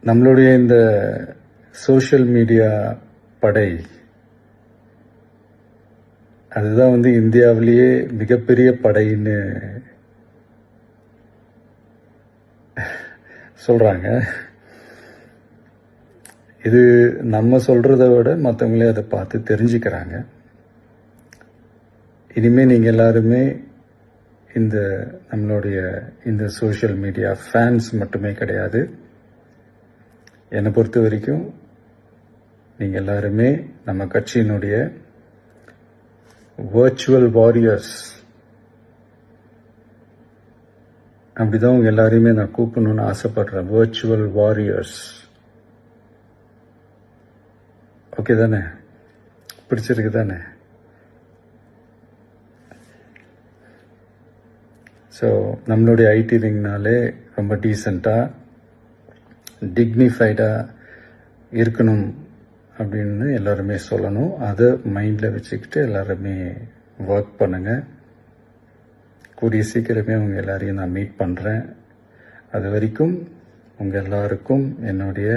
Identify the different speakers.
Speaker 1: நம்மளுடைய இந்த social media படை அதுதான் இந்தியாவிலேயே மிகப்பெரிய படைன்னு சொல்றாங்க. இது நம்ம சொல்றதை விட மற்றவங்களே அதை பார்த்து தெரிஞ்சுக்கிறாங்க. இனிமே நீங்க எல்லாருமே நம்மளுடைய இந்த சோஷியல் மீடியா ஃபேன்ஸ் மட்டுமே கிடையாது. என்னை பொறுத்த வரைக்கும் நீங்க எல்லாருமே நம்ம கட்சியினுடைய வர்ச்சுவல் வாரியர்ஸ். அப்படிதான் உங்க எல்லாரையுமே நான் கூப்பிடணும்னு ஆசைப்படுறேன். Virtual warriors. ஓகே தானே? பிடிச்சிருக்கு தானே? ஸோ நம்மளுடைய ஐடி ரிங்னாலே ரொம்ப டீசெண்டாக டிக்னிஃபைடாக இருக்கணும் அப்படின்னு எல்லாருமே சொல்லணும். அதை மைண்டில் வச்சுக்கிட்டு எல்லாருமே ஒர்க் பண்ணுங்கள். கூடிய சீக்கிரமே உங்கள் எல்லாரையும் நான் மீட் பண்ணுறேன். அது வரைக்கும் உங்கள் எல்லாருக்கும் என்னுடைய